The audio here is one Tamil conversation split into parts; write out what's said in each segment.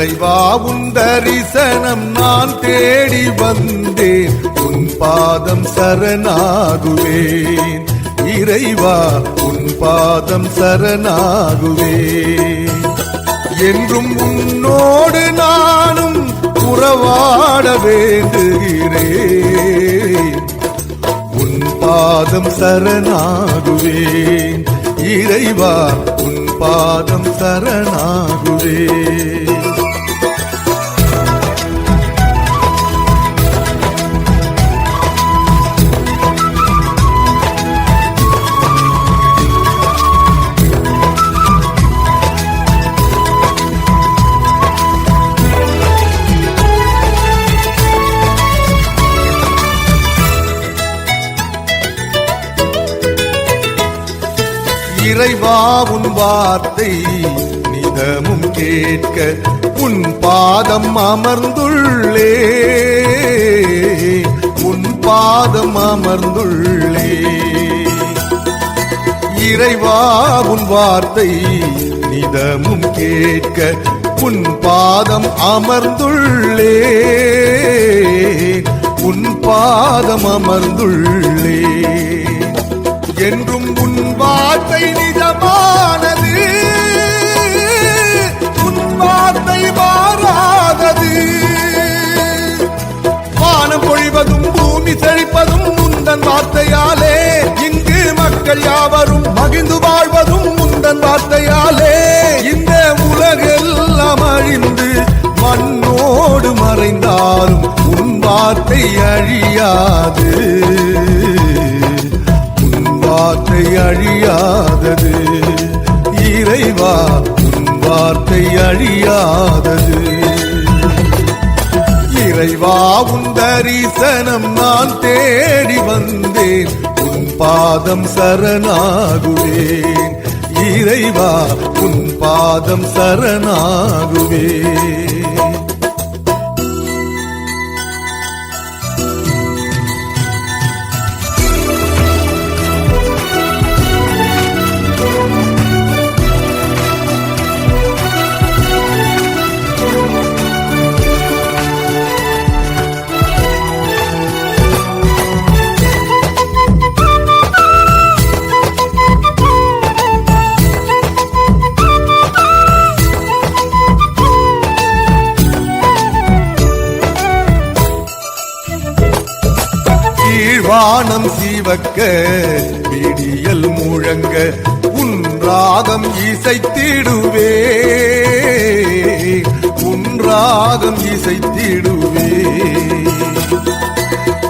இறைவா உன் தரிசனம் நான் தேடி வந்தேன், உன் பாதம் சரணாகுவேன். இறைவா உன் பாதம் சரணாகுவேன். என்றும் உன்னோடு நானும் உறவாட வேண்டுகிறேன், உன் பாதம் சரணாகுவேன். இறைவா உன் பாதம் சரணாகுவேன். இறைவா உன் வார்த்தை நிதமும் கேட்க உன் பாதம் அமர்ந்துள்ளே, உன் பாதம் அமர்ந்துள்ளே. இறைவா உன் வார்த்தை நிதமும் கேட்க உன் பாதம் அமர்ந்துள்ளே, உன் பாதம் அமர்ந்துள்ளே. என்றும் உன் வார்த்தை நிஜமானது, உன் வார்த்தை மாறாதது. வானம் பொழிவதும் பூமி செழிப்பதும் உந்தன் வார்த்தையாலே, இங்கு மக்கள் யாவரும் மகிழ்ந்து வாழ்வதும் உந்தன் வார்த்தையாலே. இந்த உலகெல்லாம் அழிந்து மண்ணோடு மறைந்தாலும் உன் வார்த்தை அழியாது, வார்த்தை அழியாதது. இறைவா உன் வார்த்தை அழியாதது. இறைவா உன் தரிசனம் நான் தேடி வந்தேன், உன் பாதம் சரணாகுவேன். இறைவா உன் பாதம் சரணாகுவேன். வானம் சீவக்க விடியல் முழங்க உன் ராகம் இசைத்திடுவே, உன் ராகம் இசைத்திடுவே.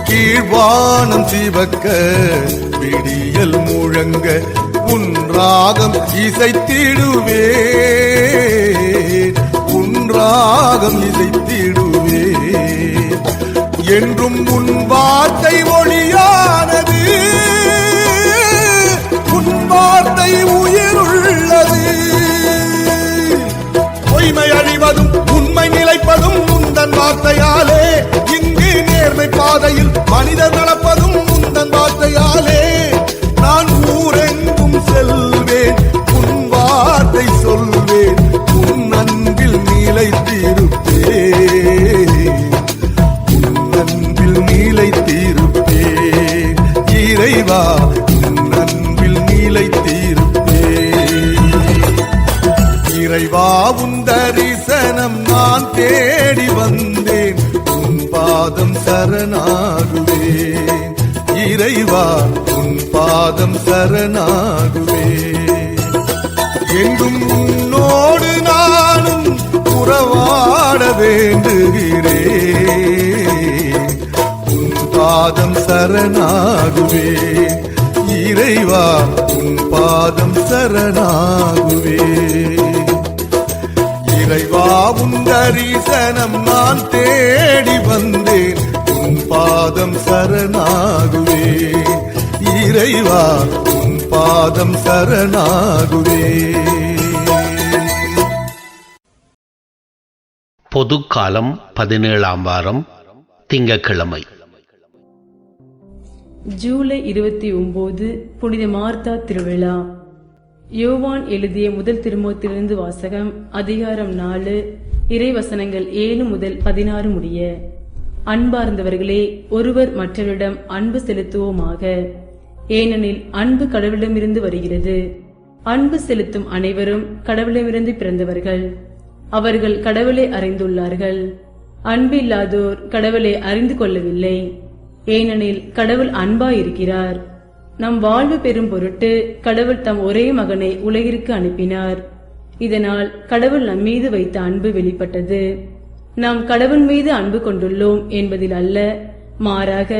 கீழ்வானம் சீவக்க விடியல் முழங்க உன் ராகம் இசைத்திடுவே, உன் ராகம் இசைத்திடுவே. என்றும் உன் வார்த்தை ஒளியானது, உன் வார்த்தை உயிருள்ளது. பொய்மை அழிவதும் உண்மை நிலைப்பதும் உந்தன் வார்த்தையாலே, இங்கு நேர்மை பாதையில் மனிதர் நடப்பதும் உந்தன் வார்த்தையாலே. நான் ஊரெங்கும் செல்வேன், உன் வார்த்தை சொல்வேன், உன் அன்பில் நிலைத்திருப்பேன், நிலைத்திருப்பேன். இறைவா உன் அன்பில் நிலைத்திருப்பேன். இறைவா உன் தரிசனம் நான் தேடி வந்தேன், உன் பாதம் சரணாகுவேன். இறைவா உன் பாதம் சரணாகுவேன். எங்கும் உன்னோடு நானும் உறவாட வேண்டுகிறேன், உன் பாதம் சரணாகுவேன். இறைவா உன் பாதம் சரணாகுவேன். இறைவா உன் தரிசனம் நான் தேடி வந்தேன், உன் பாதம் சரணாகுவேன். இறைவா உன் பாதம் சரணாகுவேன். பொதுக்காலம் 17ஆம் வாரம் திங்கட்கிழமை. ஜூலை 29 புனித மார்த்தா திருவிழா. யோவான் எழுதிய முதல் திருமுகத்திலிருந்து வாசகம். அதிகாரம் 4 இறைவசனங்கள் 7 முதல் 16 முடிய. அன்பார்ந்தவர்களே, ஒருவர் மற்றவரிடம் அன்பு செலுத்துவோமாக. ஏனெனில் அன்பு கடவுளிடமிருந்து வருகிறது. அன்பு செலுத்தும் அனைவரும் கடவுளிடமிருந்து பிறந்தவர்கள். அவர்கள் கடவுளை அறிந்துள்ளார்கள். அன்பு இல்லாதோர் கடவுளை அறிந்து கொள்ளவில்லை. ஏனெனில் கடவுள் அன்பாயிருக்கிறார். நம் வாழ்வு பெறும் பொருட்டு கடவுள் தம் ஒரே மகனை உலகிற்கு அனுப்பினார். இதனால் கடவுள் நம்மீது வைத்த அன்பு வெளிப்பட்டது. நாம் கடவுள் மீது அன்பு கொண்டுள்ளோம் என்பதில் அல்ல, மாறாக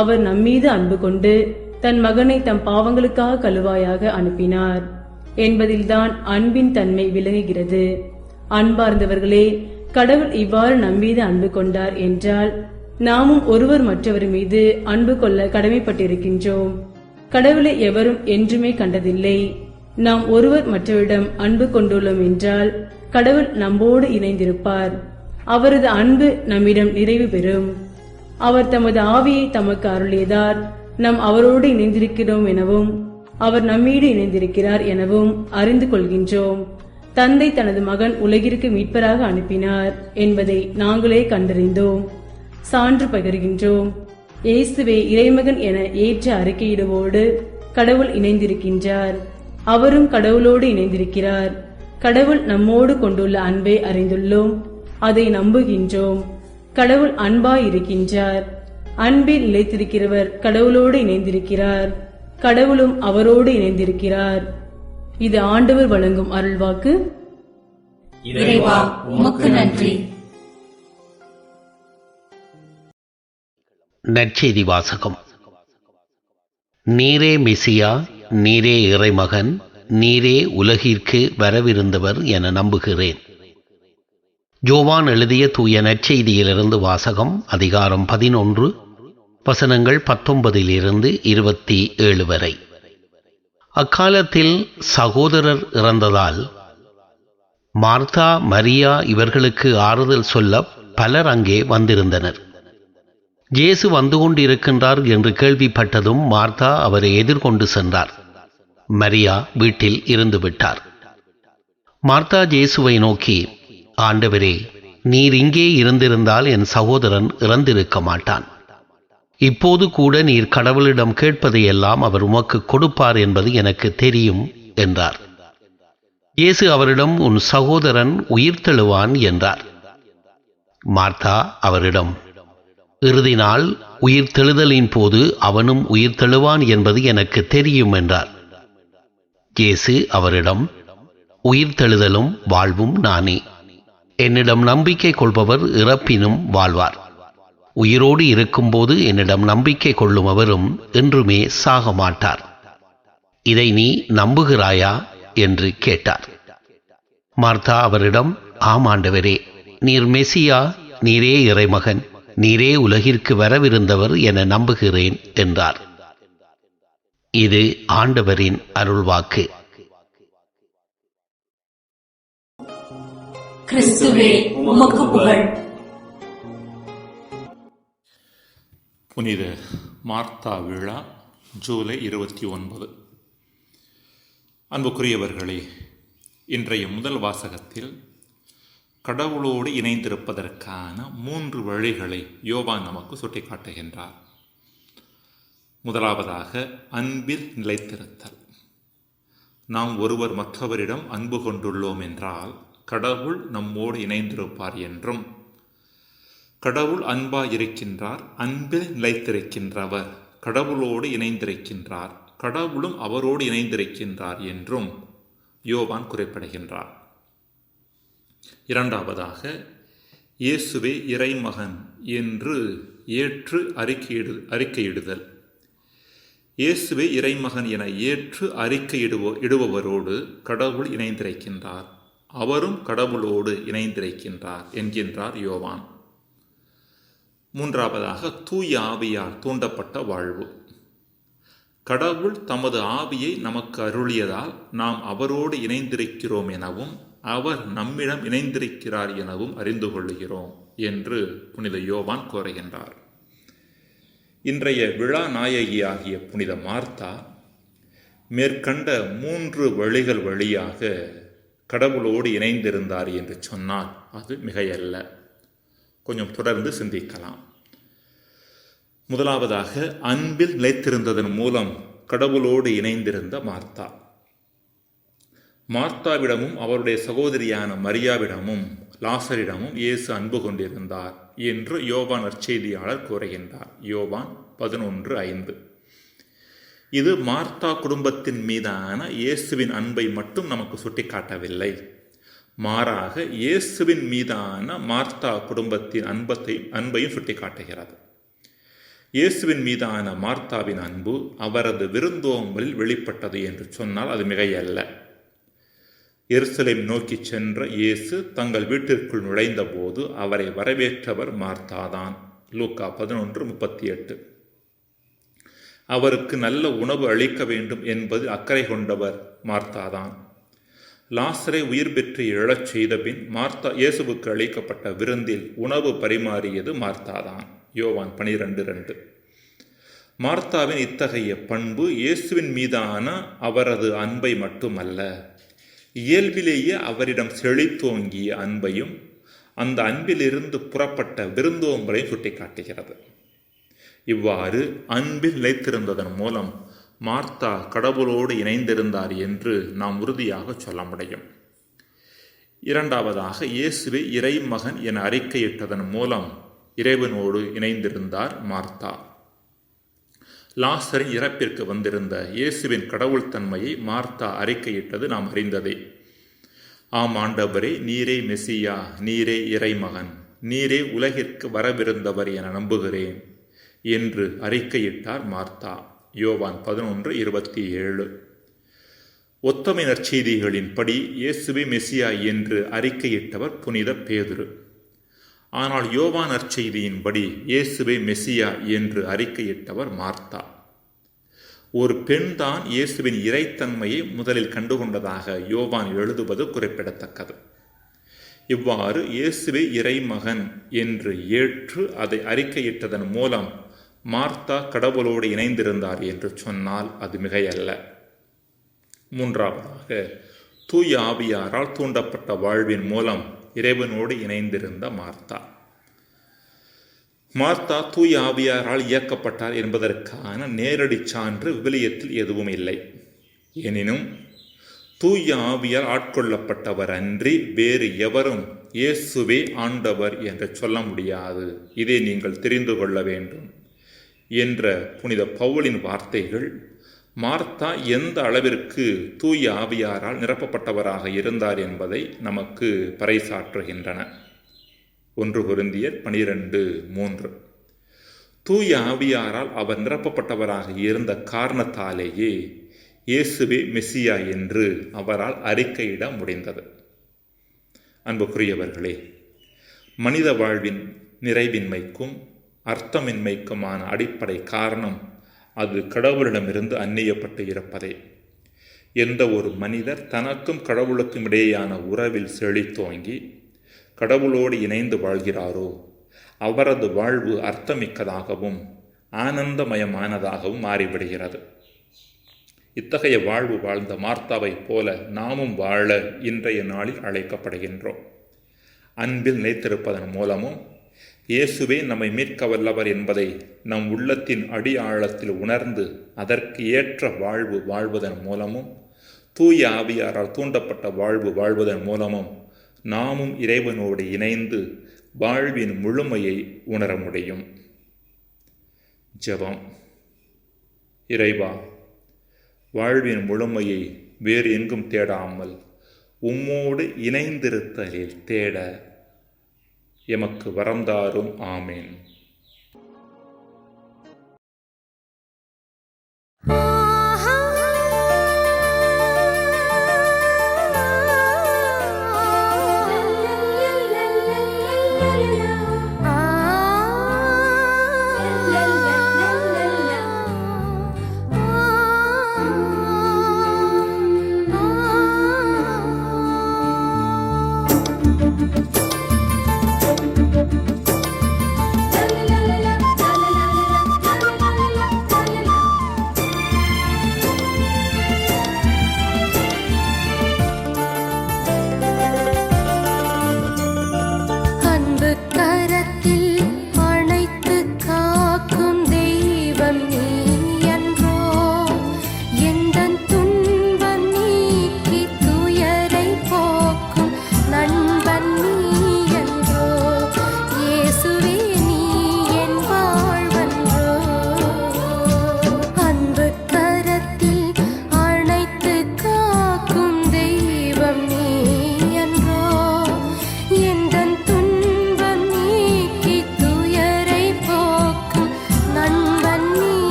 அவர் நம்மீது அன்பு கொண்டு தன் மகனை தம் பாவங்களுக்காக கழுவாயாக அனுப்பினார் என்பதில்தான் அன்பின் தன்மை விளங்குகிறது. அன்பார்ந்தவர்களே, கடவுள் இவ்வாறு நம்மீது அன்பு கொண்டார் என்றால் நாமும் ஒருவர் மற்றவர் மீது அன்பு கொள்ள கடமைப்பட்டிருக்கின்றோம். கடவுளை எவரும் என்றுமே கண்டதில்லை. நாம் ஒருவர் மற்றவரிடம் அன்பு கொண்டுள்ளோம் என்றால் கடவுள் நம்மோடு இணைந்திருப்பார். அவரது அன்பு நம்மிடம் நிறைவு பெறும். அவர் தமது ஆவியை தமக்கு அருளியதார் நாம் அவரோடு இணைந்திருக்கிறோம் எனவும் அவர் நம்மீடு இணைந்திருக்கிறார் எனவும் அறிந்து கொள்கின்றோம். தந்தை தனது மகன் உலகிற்கு மீட்பராக அனுப்பினார் என்பதை நாங்களே கண்டறிந்தோம், சான்று பகிர்கின்றோம். இயேசுவே இறைமகன் என ஏற்ற அறிக்கையிடுவோடு கடவுள் இணைந்திருக்கின்றார். அவரும் கடவுளோடு இணைந்திருக்கிறார். கடவுள் நம்மோடு கொண்டுள்ள அன்பை அறிந்துள்ளோம், அதை நம்புகின்றோம். கடவுள் அன்பாயிருக்கின்றார். அன்பில் நிலைத்திருக்கிறவர் கடவுளோடு இணைந்திருக்கிறார். கடவுளும் அவரோடு இணைந்திருக்கிறார். இது ஆண்டவர் வழங்கும் அருள்வாக்கு. இறைவா, உமக்கு நன்றி. நற்செய்தி வாசகம். நீரே மெசியா, நீரே இறைமகன், நீரே உலகிற்கு வரவிருந்தவர் என நம்புகிறேன். யோவான் எழுதிய தூய நற்செய்தியிலிருந்து வாசகம். அதிகாரம் 11, வசனங்கள் 19 27 வரை. அக்காலத்தில் சகோதரர் இறந்ததால் மார்த்தா, மரியா இவர்களுக்கு ஆறுதல் சொல்ல பலர் அங்கே வந்திருந்தனர். இயேசு வந்து கொண்டிருக்கின்றார் என்று கேள்விப்பட்டதும் மார்த்தா அவரை எதிர்கொண்டு சென்றார். மரியா வீட்டில் இருந்து விட்டார். மார்த்தா இயேசுவை நோக்கி, ஆண்டவரே, நீர் இங்கே இருந்திருந்தால் என் சகோதரன் இறந்திருக்க மாட்டான். இப்போது கூட நீர் கடவுளிடம் கேட்பதையெல்லாம் அவர் உமக்கு கொடுப்பார் என்பது எனக்கு தெரியும் என்றார். இயேசு அவரிடம், உன் சகோதரன் உயிர்த்தெழுவான் என்றார். மார்த்தா அவரிடம், இறுதி நாள் உயிர்த்தெழுதலின் போது அவனும் உயிர்த்தெழுவான் என்பது எனக்கு தெரியும் என்றார். இயேசு அவரிடம், உயிர்த்தெழுதலும் வாழ்வும் நானே. என்னிடம் நம்பிக்கை கொள்பவர் இறப்பினும் வாழ்வார். உயிரோடு இருக்கும்போது என்னிடம் நம்பிக்கை கொள்ளும் அவரும் என்றுமே சாக மாட்டார். இதை நீ நம்புகிறாயா என்று கேட்டார். மார்த்தா அவரிடம், ஆம் ஆண்டவரே, நீர் மெசியா, நீரே இறைமகன், நீரே உலகிற்கு வரவிருந்தவர் என நம்புகிறேன் என்றார். இது ஆண்டவரின் அருள்வாக்கு. கிறிஸ்துவே, உமக்கு புகழ். புனித மார்த்தா விழா, ஜூலை 29. அன்புக்குரியவர்களே, இன்றைய முதல் வாசகத்தில் கடவுளோடு இணைந்திருப்பதற்கான 3 வழிகளை யோவான் நமக்கு சுட்டிக்காட்டுகின்றார். முதலாவதாக, அன்பில் நிலைத்திருத்தல். நாம் ஒருவர் மற்றவரிடம் அன்பு கொண்டுள்ளோம் என்றால் கடவுள் நம்மோடு இணைந்திருப்பார் என்றும், கடவுள் அன்பாயிருக்கின்றார், அன்பில் நிலைத்திருக்கின்றவர் கடவுளோடு இணைந்திருக்கின்றார், கடவுளும் அவரோடு இணைந்திருக்கின்றார் என்றும் யோவான் குறிப்பிடுகின்றார். இரண்டாவதாக, இயேசுவே இறைமகன் என்று ஏற்று அறிக்கையிடுதல். இயேசுவே இறைமகன் என ஏற்று அறிக்கையிடுபவரோடு கடவுள் இணைந்திருக்கின்றார், அவரும் கடவுளோடு இணைந்திருக்கின்றார் என்கின்றார் யோவான். மூன்றாவதாக, தூய ஆவியால் தூண்டப்பட்ட வாழ்வு. கடவுள் தமது ஆவியை நமக்கு அருளியதால் நாம் அவரோடு இணைந்திருக்கிறோம் எனவும் அவர் நம்மிடம் இணைந்திருக்கிறார் எனவும் அறிந்து கொள்கிறோம் என்று புனித யோவான் கூறுகின்றார். இன்றைய விழா நாயகியாகிய புனித மார்த்தா மேற்கண்ட 3 வழிகள் வழியாக கடவுளோடு இணைந்திருந்தார் என்று சொன்னால் அது மிகையல்ல. கொஞ்சம் தொடர்ந்து சிந்திக்கலாம். முதலாவதாக, அன்பில் நிலைத்திருந்ததன் மூலம் கடவுளோடு இணைந்திருந்த மார்த்தா. மார்த்தாவிடமும் அவருடைய சகோதரியான மரியாவிடமும் லாசரிடமும் இயேசு அன்பு கொண்டிருந்தார் என்று யோவான் நற்செய்தியாளர் கூறுகின்றார். யோவான் 11:5. இது மார்த்தா குடும்பத்தின் மீதான இயேசுவின் அன்பை மட்டும் நமக்கு சுட்டிக்காட்டவில்லை. மாறாக இயேசுவின் மீதான மார்த்தா குடும்பத்தின் அன்பையும் சுட்டிக்காட்டுகிறது. இயேசுவின் மீதான மார்த்தாவின் அன்பு அவரது விருந்தோம்பலில் வெளிப்பட்டது என்று சொன்னால் அது மிகையல்ல. எருசலேம் நோக்கி சென்ற இயேசு தங்கள் வீட்டிற்குள் நுழைந்த போது அவரை வரவேற்றவர் மார்த்தாதான். லூக்கா 11:38. அவருக்கு நல்ல உணவு அளிக்க வேண்டும் என்பது அக்கறை கொண்டவர் மார்த்தாதான். லாசரை உயிர் பெற்று எழச் செய்த பின் மார்த்தா இயேசுவுக்கு அளிக்கப்பட்ட விருந்தில் உணவு பரிமாறியது மார்த்தாதான். யோவான் 12:2. மார்த்தாவின் இத்தகைய பண்பு இயேசுவின் மீதான அவரது அன்பை மட்டுமல்ல, இயல்பிலேயே அவரிடம் செழித்தோங்கிய அன்பையும் அந்த அன்பிலிருந்து புறப்பட்ட விருந்தோம்பலை சுட்டிக்காட்டுகிறது. இவ்வாறு அன்பில் நிலைத்திருந்ததன் மூலம் மார்த்தா கடவுளோடு இணைந்திருந்தார் என்று நாம் உறுதியாக சொல்ல முடியும். இரண்டாவதாக, இயேசுவை இறைமகன் என அறிக்கையிட்டதன் மூலம் இறைவனோடு இணைந்திருந்தார் மார்த்தா. லாசரின் இறப்பிற்கு வந்திருந்த இயேசுவின் கடவுள் தன்மையை மார்த்தா அறிக்கையிட்டது நாம் அறிந்ததே. ஆம் ஆண்டவரே, நீரே மெசியா, நீரே இறைமகன், நீரே உலகிற்கு வரவிருந்தவர் என நம்புகிறேன் என்று அறிக்கையிட்டார் மார்த்தா. யோவான் 11:27. ஒத்தமை நற்செய்திகளின்படி இயேசுவே மெசியா என்று அறிக்கையிட்டவர் புனித பேதுரு. ஆனால் யோவான் நற்செய்தியின்படி இயேசுவே மெசியா என்று அறிக்கையிட்டவர் மார்த்தா. ஒரு பெண்தான் இயேசுவின் இறைத்தன்மையை முதலில் கண்டுகொண்டதாக யோவான் எழுதுவது குறிப்பிடத்தக்கது. இவ்வாறு இயேசுவே இறைமகன் என்று ஏற்று அதை அறிக்கையிட்டதன் மூலம் மார்த்தா கடவுளோடு இணைந்திருந்தார் என்று சொன்னால் அது மிகையல்ல. மூன்றாவதாக, தூய ஆவியாரால் தூண்டப்பட்ட வாழ்வின் மூலம் இறைவனோடு இணைந்திருந்த மார்த்தா. மார்த்தா தூய ஆவியாரால் இயக்கப்பட்டார் என்பதற்கான நேரடி சான்று விவிலியத்தில் எதுவும் இல்லை. எனினும் தூய ஆவியால் ஆட்கொள்ளப்பட்டவர் அன்றி வேறு எவரும் இயேசுவே ஆண்டவர் என்று சொல்ல முடியாது, இதை நீங்கள் தெரிந்து கொள்ள வேண்டும் என்ற புனித பவுலின் வார்த்தைகள் மார்த்தா எந்த அளவிற்கு தூய ஆவியாரால் நிரப்பப்பட்டவராக இருந்தார் என்பதை நமக்கு பறைசாற்றுகின்றன. 1 கொரிந்தியர் 12:3. தூய ஆவியாரால் அவர் நிரப்பப்பட்டவராக இருந்த காரணத்தாலேயே இயேசுவே மெசியா என்று அவரால் அறிக்கையிட முடிந்தது. அன்புக்குரியவர்களே, மனித வாழ்வின் நிறைவின்மைக்கும் அர்த்தமின்மைக்குமான அடிப்படை காரணம் அது கடவுளிடமிருந்து அந்நியப்பட்டு இருப்பதே. எந்த ஒரு மனிதர் தனக்கும் கடவுளுக்கும் இடையேயான உறவில் செழித்தோங்கி கடவுளோடு இணைந்து வாழ்கிறாரோ அவரது வாழ்வு அர்த்தமிக்கதாகவும் ஆனந்தமயமானதாகவும் மாறிவிடுகிறது. இத்தகைய வாழ்வு வாழ்ந்த மார்த்தாவைப் போல நாமும் வாழ இன்றைய நாளில் அழைக்கப்படுகின்றோம். அன்பில் நிலைத்திருப்பதன் மூலமும் இயேசுவே நம்மை மீட்க வல்லவர் என்பதை நம் உள்ளத்தின் அடி ஆழத்தில் உணர்ந்து அதற்கு ஏற்ற வாழ்வு வாழ்வதன் மூலமும் தூய ஆவியாரால் தூண்டப்பட்ட வாழ்வு வாழ்வதன் மூலமும் நாமும் இறைவனோடு இணைந்து வாழ்வின் முழுமையை உணர முடியும். ஜெபம். இறைவா, வாழ்வின் முழுமையை வேறு எங்கும் தேடாமல் உம்மோடு இணைந்திருத்தலில் தேட எமக்கு வரந்தாரும். ஆமேன்.